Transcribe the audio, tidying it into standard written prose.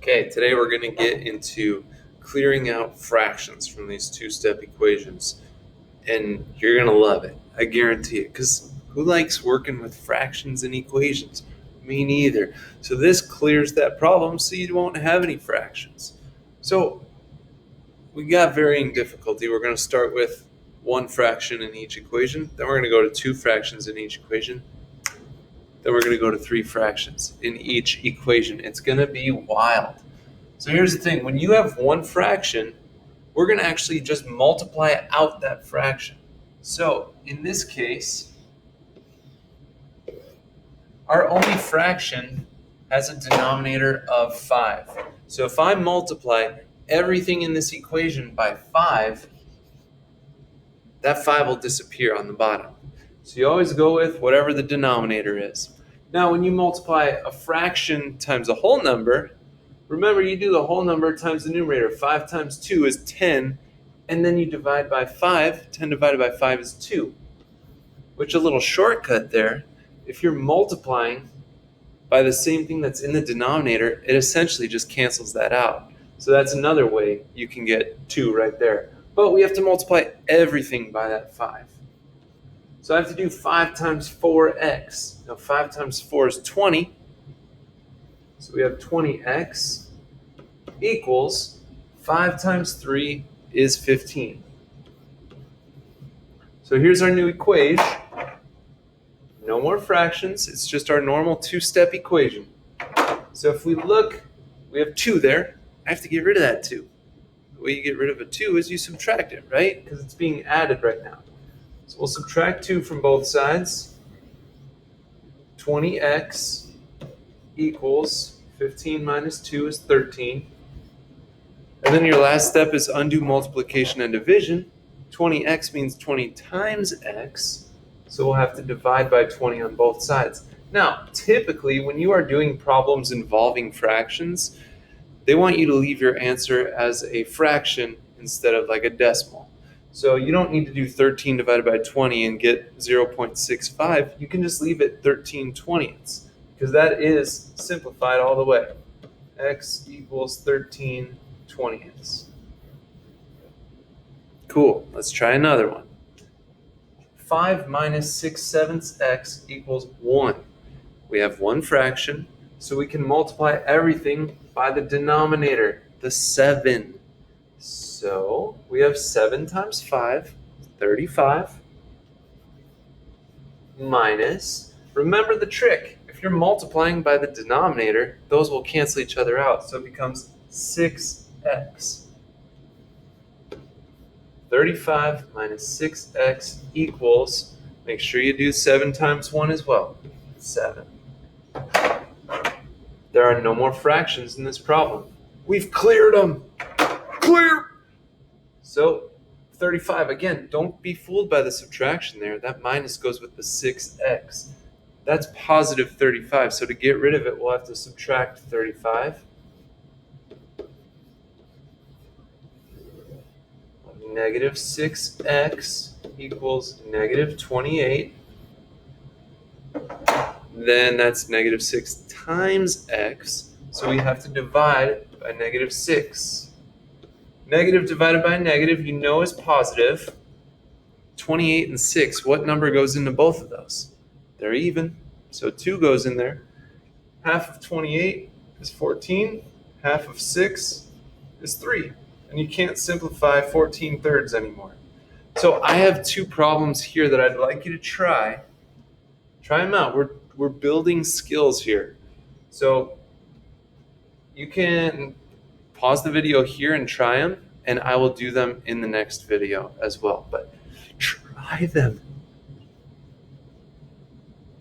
Okay, today we're going to get into clearing out fractions from these two-step equations. And you're going to love it. I guarantee it. Because who likes working with fractions and equations? Me neither. So this clears that problem so you won't have any fractions. So we got varying difficulty. We're going to start with one fraction in each equation. Then we're going to go to two fractions in each equation. Then we're going to go to three fractions in each equation. It's going to be wild. So here's the thing. When you have one fraction, we're going to actually just multiply out that fraction. So in this case, our only fraction has a denominator of 5. So if I multiply everything in this equation by 5, that 5 will disappear on the bottom. So you always go with whatever the denominator is. Now when you multiply a fraction times a whole number, remember you do the whole number times the numerator. 5 times 2 is 10, and then you divide by 5. 10 divided by 5 is 2, which a little shortcut there. If you're multiplying by the same thing that's in the denominator, it essentially just cancels that out. So that's another way you can get 2 right there. But we have to multiply everything by that 5. So I have to do 5 times 4x. Now 5 times 4 is 20. So we have 20x equals 5 times 3 is 15. So here's our new equation. No more fractions. It's just our normal two-step equation. So if we look, we have 2 there. I have to get rid of that 2. The way you get rid of a 2 is you subtract it, right? Because it's being added right now. So we'll subtract 2 from both sides. 20x equals 15 minus 2 is 13. And then your last step is undo multiplication and division. 20x means 20 times x. So we'll have to divide by 20 on both sides. Now, typically, when you are doing problems involving fractions, they want you to leave your answer as a fraction instead of like a decimal. So you don't need to do 13 divided by 20 and get 0.65. You can just leave it 13/20ths, because that is simplified all the way. X equals 13/20ths. Cool. Let's try another one. 5 minus 6/7 x equals 1. We have one fraction, so we can multiply everything by the denominator, the 7. So we have 7 times 5, 35, minus, remember the trick, if you're multiplying by the denominator, those will cancel each other out, so it becomes 6x. 35 minus 6x equals, make sure you do 7 times 1 as well, 7. There are no more fractions in this problem. We've cleared them. Clear! So 35, again, don't be fooled by the subtraction there. That minus goes with the 6x. That's positive 35, so to get rid of it, we'll have to subtract 35. Negative 6x equals negative 28. Then that's negative 6 times x, so we have to divide by negative 6. Negative divided by negative, you know, is positive. 28 and 6, what number goes into both of those? They're even, so 2 goes in there. Half of 28 is 14. Half of 6 is 3. And you can't simplify 14/3 anymore. So I have 2 problems here that I'd like you to try. Try them out. We're building skills here. So you can pause the video here and try them, and I will do them in the next video as well. But try them.